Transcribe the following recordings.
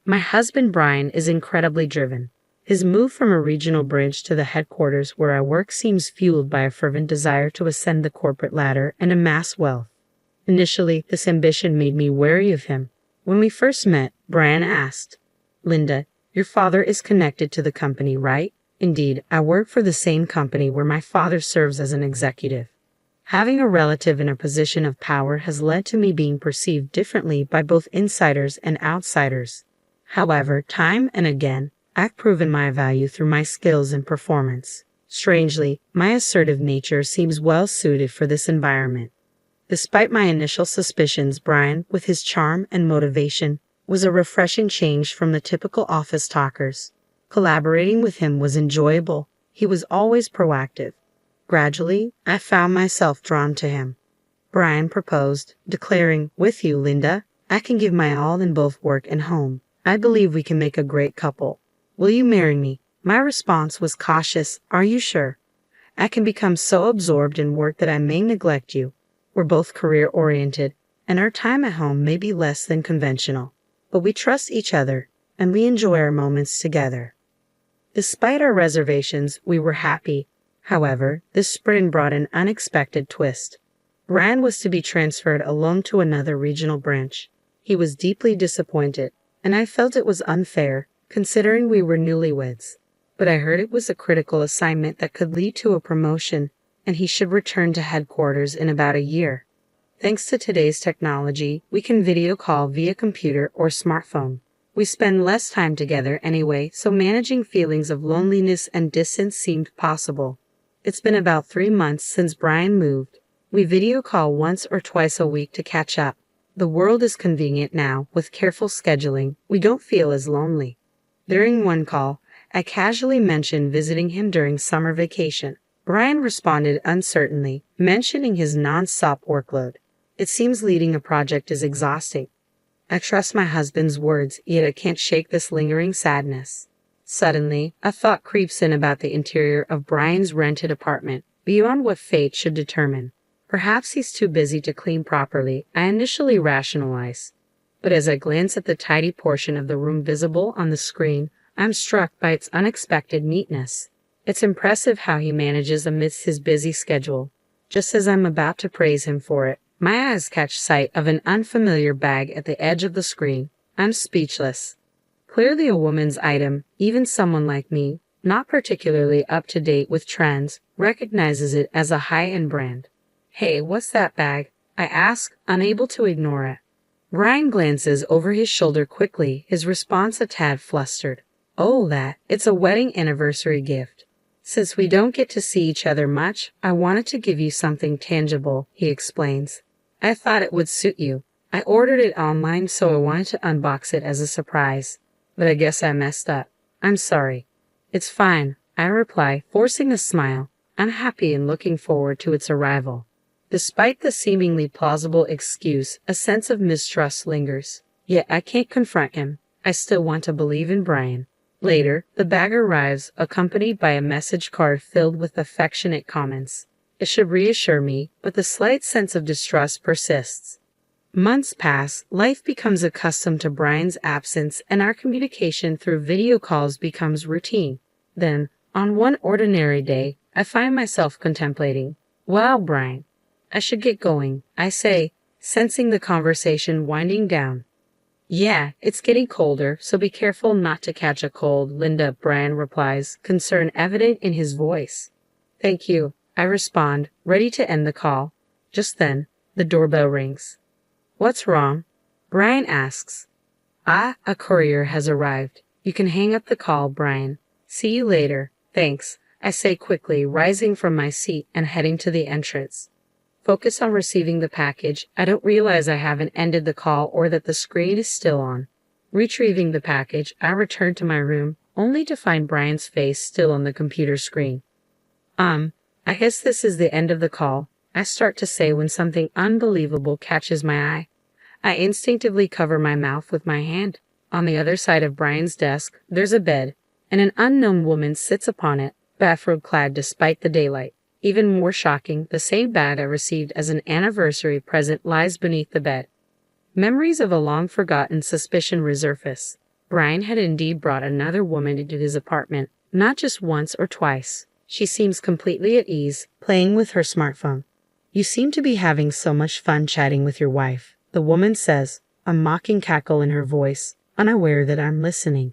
My husband Brian is incredibly driven. His move from a regional branch to the headquarters where I work seems fueled by a fervent desire to ascend the corporate ladder and amass wealth. Initially, this ambition made me wary of him. When we first met, Brian asked, "Linda, your father is connected to the company, right?" "Indeed, I work for the same company where my father serves as an executive." Having a relative in a position of power has led to me being perceived differently by both insiders and outsiders. However, time and again, I've proven my value through my skills and performance. Strangely, my assertive nature seems well suited for this environment. Despite my initial suspicions, Brian, with his charm and motivation, was a refreshing change from the typical office talkers. Collaborating with him was enjoyable. He was always proactive. Gradually, I found myself drawn to him. Brian proposed, declaring, "With you, Linda, I can give my all in both work and home. I believe we can make a great couple. Will you marry me?" My response was cautious. "Are you sure? I can become so absorbed in work that I may neglect you. We're both career-oriented, and our time at home may be less than conventional. But we trust each other, and we enjoy our moments together." Despite our reservations, we were happy. However, this spring brought an unexpected twist. Brian was to be transferred alone to another regional branch. He was deeply disappointed, and I felt it was unfair, considering we were newlyweds. But I heard it was a critical assignment that could lead to a promotion, and he should return to headquarters in about a year. Thanks to today's technology, we can video call via computer or smartphone. We spend less time together anyway, so managing feelings of loneliness and distance seemed possible. It's been about 3 months since Brian moved. We video call once or twice a week to catch up. The world is convenient now. With careful scheduling, we don't feel as lonely. During one call, I casually mentioned visiting him during summer vacation. Brian responded uncertainly, mentioning his non-stop workload. It seems leading a project is exhausting. I trust my husband's words, yet I can't shake this lingering sadness. Suddenly, a thought creeps in about the interior of Brian's rented apartment, beyond what fate should determine. Perhaps he's too busy to clean properly, I initially rationalize. But as I glance at the tidy portion of the room visible on the screen, I'm struck by its unexpected neatness. It's impressive how he manages amidst his busy schedule. Just as I'm about to praise him for it, my eyes catch sight of an unfamiliar bag at the edge of the screen. I'm speechless. Clearly a woman's item, even someone like me, not particularly up to date with trends, recognizes it as a high-end brand. "Hey, what's that bag?" I ask, unable to ignore it. Brian glances over his shoulder quickly, his response a tad flustered. "Oh, it's a wedding anniversary gift. Since we don't get to see each other much, I wanted to give you something tangible," he explains. "I thought it would suit you. I ordered it online, so I wanted to unbox it as a surprise. But I guess I messed up. I'm sorry." "It's fine," I reply, forcing a smile. I'm happy and looking forward to its arrival. Despite the seemingly plausible excuse, a sense of mistrust lingers. Yet I can't confront him. I still want to believe in Brian. Later, the bag arrives, accompanied by a message card filled with affectionate comments. It should reassure me, but the slight sense of distrust persists. Months pass, life becomes accustomed to Brian's absence, and our communication through video calls becomes routine. Then, on one ordinary day, I find myself contemplating, "Wow, Brian, I should get going," I say, sensing the conversation winding down. "Yeah, it's getting colder, so be careful not to catch a cold, Linda," Brian replies, concern evident in his voice. "Thank you," I respond, ready to end the call. Just then, the doorbell rings. "What's wrong?" Brian asks. "Ah, a courier has arrived. You can hang up the call, Brian. See you later." "Thanks," I say quickly, rising from my seat and heading to the entrance. Focus on receiving the package, I don't realize I haven't ended the call or that the screen is still on. Retrieving the package, I return to my room, only to find Brian's face still on the computer screen. I guess this is the end of the call," I start to say when something unbelievable catches my eye. I instinctively cover my mouth with my hand. On the other side of Brian's desk, there's a bed, and an unknown woman sits upon it, bathrobe-clad despite the daylight. Even more shocking, the same bag I received as an anniversary present lies beneath the bed. Memories of a long-forgotten suspicion resurface. Brian had indeed brought another woman into his apartment, not just once or twice. She seems completely at ease, playing with her smartphone. You seem to be having so much fun chatting with your wife, the woman says, a mocking cackle in her voice, unaware that I'm listening.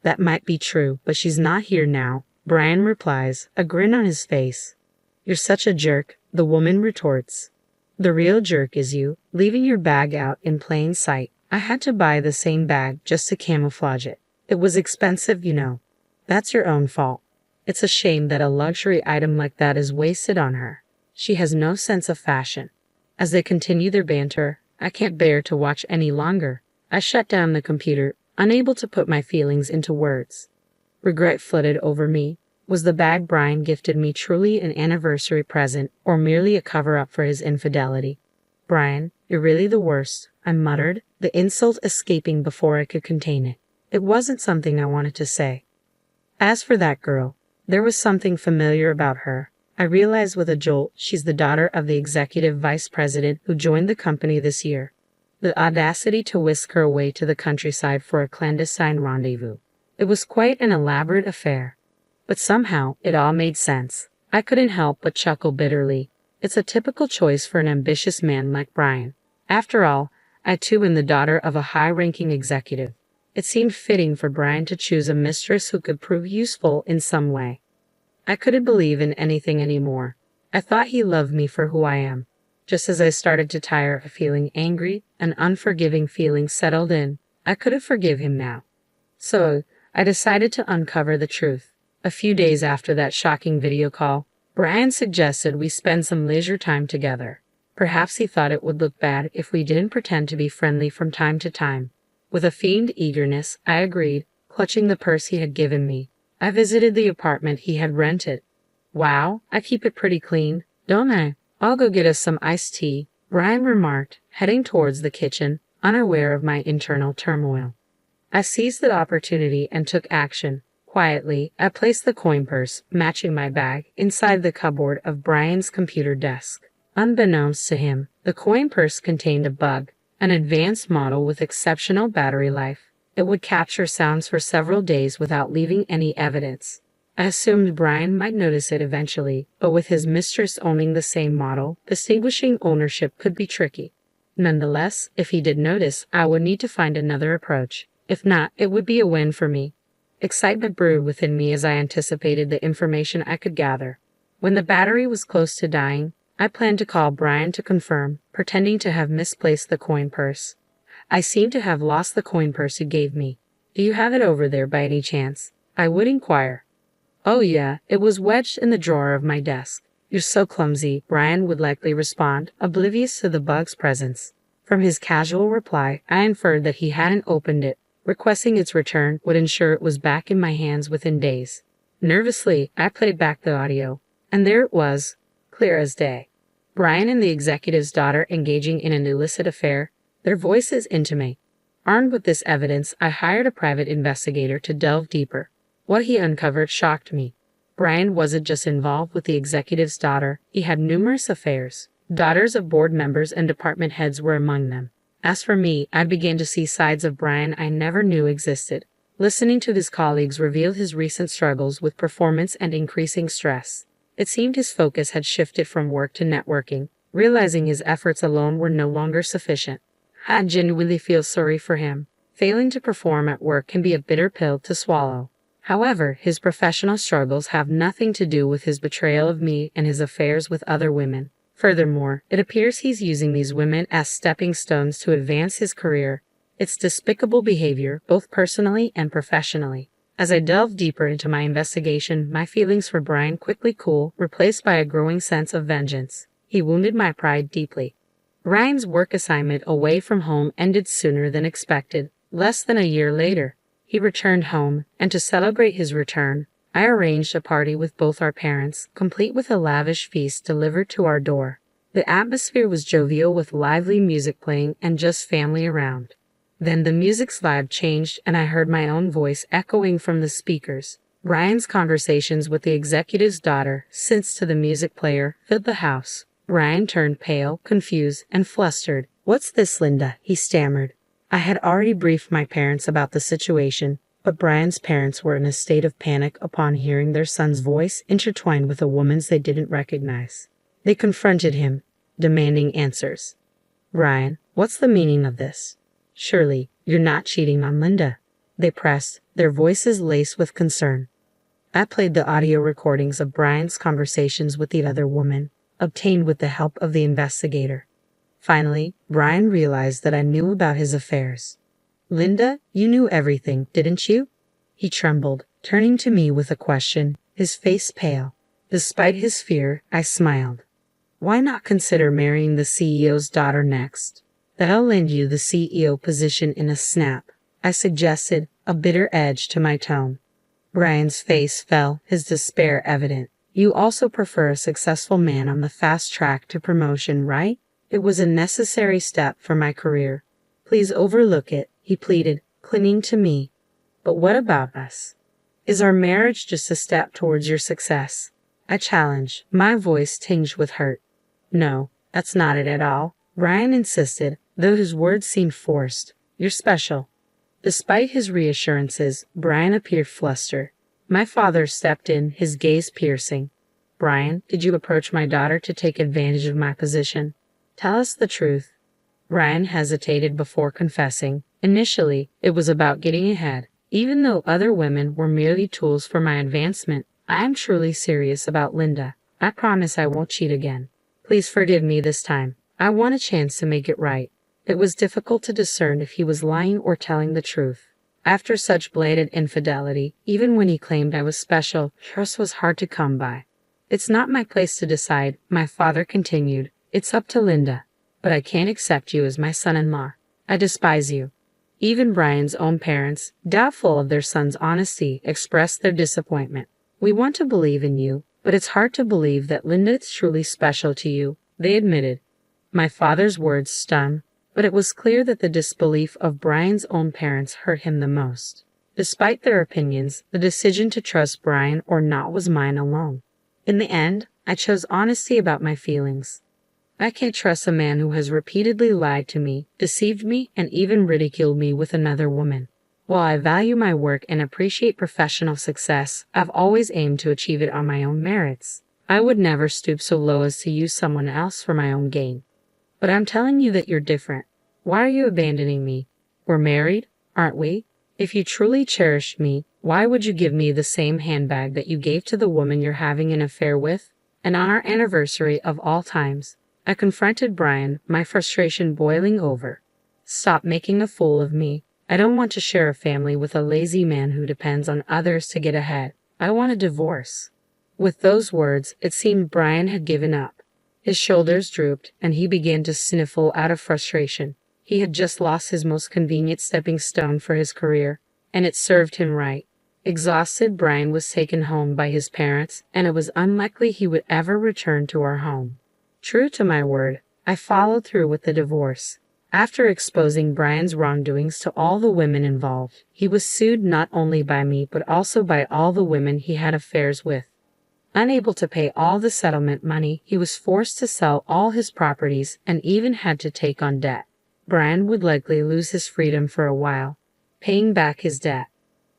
That might be true, but she's not here now, Brian replies, a grin on his face. You're such a jerk, the woman retorts. The real jerk is you, leaving your bag out in plain sight. I had to buy the same bag just to camouflage it. It was expensive, you know. That's your own fault. It's a shame that a luxury item like that is wasted on her. She has no sense of fashion. As they continue their banter, I can't bear to watch any longer. I shut down the computer, unable to put my feelings into words. Regret flooded over me. Was the bag Brian gifted me truly an anniversary present or merely a cover-up for his infidelity? Brian, you're really the worst, I muttered, the insult escaping before I could contain it. It wasn't something I wanted to say. As for that girl, there was something familiar about her. I realized with a jolt she's the daughter of the executive vice president who joined the company this year. The audacity to whisk her away to the countryside for a clandestine rendezvous. It was quite an elaborate affair. But somehow, it all made sense. I couldn't help but chuckle bitterly. It's a typical choice for an ambitious man like Brian. After all, I too am the daughter of a high-ranking executive. It seemed fitting for Brian to choose a mistress who could prove useful in some way. I couldn't believe in anything anymore. I thought he loved me for who I am. Just as I started to tire of feeling angry, an unforgiving feeling settled in. I couldn't forgive him now. So, I decided to uncover the truth. A few days after that shocking video call, Brian suggested we spend some leisure time together. Perhaps he thought it would look bad if we didn't pretend to be friendly from time to time. With a feigned eagerness, I agreed, clutching the purse he had given me. I visited the apartment he had rented. Wow, I keep it pretty clean, don't I? I'll go get us some iced tea, Brian remarked, heading towards the kitchen, unaware of my internal turmoil. I seized the opportunity and took action. Quietly, I placed the coin purse, matching my bag, inside the cupboard of Brian's computer desk. Unbeknownst to him, the coin purse contained a bug, an advanced model with exceptional battery life. It would capture sounds for several days without leaving any evidence. I assumed Brian might notice it eventually, but with his mistress owning the same model, distinguishing ownership could be tricky. Nonetheless, if he did notice, I would need to find another approach. If not, it would be a win for me. Excitement brewed within me as I anticipated the information I could gather. When the battery was close to dying, I planned to call Brian to confirm, pretending to have misplaced the coin purse. I seem to have lost the coin purse you gave me. Do you have it over there by any chance? I would inquire. Oh yeah, it was wedged in the drawer of my desk. You're so clumsy, Brian would likely respond, oblivious to the bug's presence. From his casual reply, I inferred that he hadn't opened it. Requesting its return would ensure it was back in my hands within days. Nervously, I played back the audio, and there it was, clear as day. Brian and the executive's daughter engaging in an illicit affair, their voices intimate. Armed with this evidence, I hired a private investigator to delve deeper. What he uncovered shocked me. Brian wasn't just involved with the executive's daughter, he had numerous affairs. Daughters of board members and department heads were among them. As for me, I began to see sides of Brian I never knew existed. Listening to his colleagues reveal his recent struggles with performance and increasing stress. It seemed his focus had shifted from work to networking, realizing his efforts alone were no longer sufficient. I genuinely feel sorry for him. Failing to perform at work can be a bitter pill to swallow. However, his professional struggles have nothing to do with his betrayal of me and his affairs with other women. Furthermore, it appears he's using these women as stepping stones to advance his career. It's despicable behavior, both personally and professionally. As I delved deeper into my investigation, my feelings for Brian quickly cooled, replaced by a growing sense of vengeance. He wounded my pride deeply. Brian's work assignment away from home ended sooner than expected. Less than a year later, he returned home, and to celebrate his return, I arranged a party with both our parents, complete with a lavish feast delivered to our door. The atmosphere was jovial with lively music playing and just family around. Then the music's vibe changed and I heard my own voice echoing from the speakers. Brian's conversations with the executive's daughter, syncs to the music player, filled the house. Brian turned pale, confused, and flustered. "What's this, Linda?" he stammered. I had already briefed my parents about the situation, but Brian's parents were in a state of panic upon hearing their son's voice intertwined with a woman's they didn't recognize. They confronted him, demanding answers. "Ryan, what's the meaning of this? Surely, you're not cheating on Linda," they pressed, their voices laced with concern. I played the audio recordings of Brian's conversations with the other woman, obtained with the help of the investigator. Finally, Brian realized that I knew about his affairs. "Linda, you knew everything, didn't you?" He trembled, turning to me with a question, his face pale. Despite his fear, I smiled. "Why not consider marrying the CEO's daughter next? That'll land you the CEO position in a snap," I suggested, a bitter edge to my tone. Brian's face fell, his despair evident. "You also prefer a successful man on the fast track to promotion, right? It was a necessary step for my career. Please overlook it," he pleaded, clinging to me. "But what about us? Is our marriage just a step towards your success?" I challenged, my voice tinged with hurt. "No, that's not it at all," Brian insisted, though his words seemed forced. "You're special." Despite his reassurances, Brian appeared flustered. My father stepped in, his gaze piercing. "Brian, did you approach my daughter to take advantage of my position? Tell us the truth." Brian hesitated before confessing. "Initially, it was about getting ahead. Even though other women were merely tools for my advancement, I am truly serious about Linda. I promise I won't cheat again. Please forgive me this time. I want a chance to make it right." It was difficult to discern if he was lying or telling the truth. After such blatant infidelity, even when he claimed I was special, trust was hard to come by. "It's not my place to decide," my father continued. "It's up to Linda. But I can't accept you as my son-in-law. I despise you." Even Brian's own parents, doubtful of their son's honesty, expressed their disappointment. "We want to believe in you, but it's hard to believe that Linda is truly special to you," they admitted. My father's words stung, but it was clear that the disbelief of Brian's own parents hurt him the most. Despite their opinions, the decision to trust Brian or not was mine alone. In the end, I chose honesty about my feelings. I can't trust a man who has repeatedly lied to me, deceived me, and even ridiculed me with another woman. While I value my work and appreciate professional success, I've always aimed to achieve it on my own merits. I would never stoop so low as to use someone else for my own gain. But I'm telling you that you're different. Why are you abandoning me? We're married, aren't we? If you truly cherished me, why would you give me the same handbag that you gave to the woman you're having an affair with? And on our anniversary of all times, I confronted Brian, my frustration boiling over. "Stop making a fool of me. I don't want to share a family with a lazy man who depends on others to get ahead. I want a divorce." With those words, it seemed Brian had given up. His shoulders drooped, and he began to sniffle out of frustration. He had just lost his most convenient stepping stone for his career, and it served him right. Exhausted, Brian was taken home by his parents, and it was unlikely he would ever return to our home. True to my word, I followed through with the divorce. After exposing Brian's wrongdoings to all the women involved, he was sued not only by me but also by all the women he had affairs with. Unable to pay all the settlement money, he was forced to sell all his properties and even had to take on debt. Brian would likely lose his freedom for a while, paying back his debt.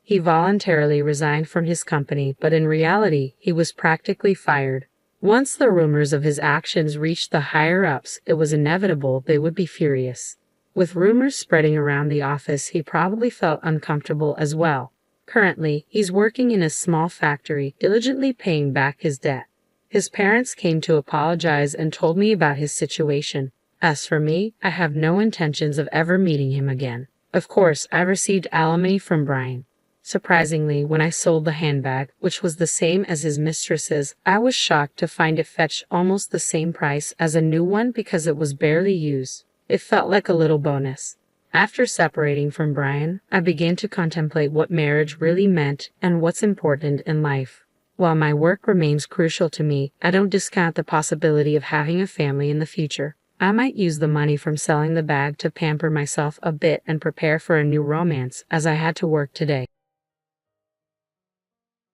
He voluntarily resigned from his company, but in reality, he was practically fired. Once the rumors of his actions reached the higher-ups, it was inevitable they would be furious. With rumors spreading around the office, he probably felt uncomfortable as well. Currently, he's working in a small factory, diligently paying back his debt. His parents came to apologize and told me about his situation. As for me, I have no intentions of ever meeting him again. Of course, I received alimony from Brian. Surprisingly, when I sold the handbag, which was the same as his mistress's, I was shocked to find it fetched almost the same price as a new one because it was barely used. It felt like a little bonus. After separating from Brian, I began to contemplate what marriage really meant and what's important in life. While my work remains crucial to me, I don't discount the possibility of having a family in the future. I might use the money from selling the bag to pamper myself a bit and prepare for a new romance, as I had to work today.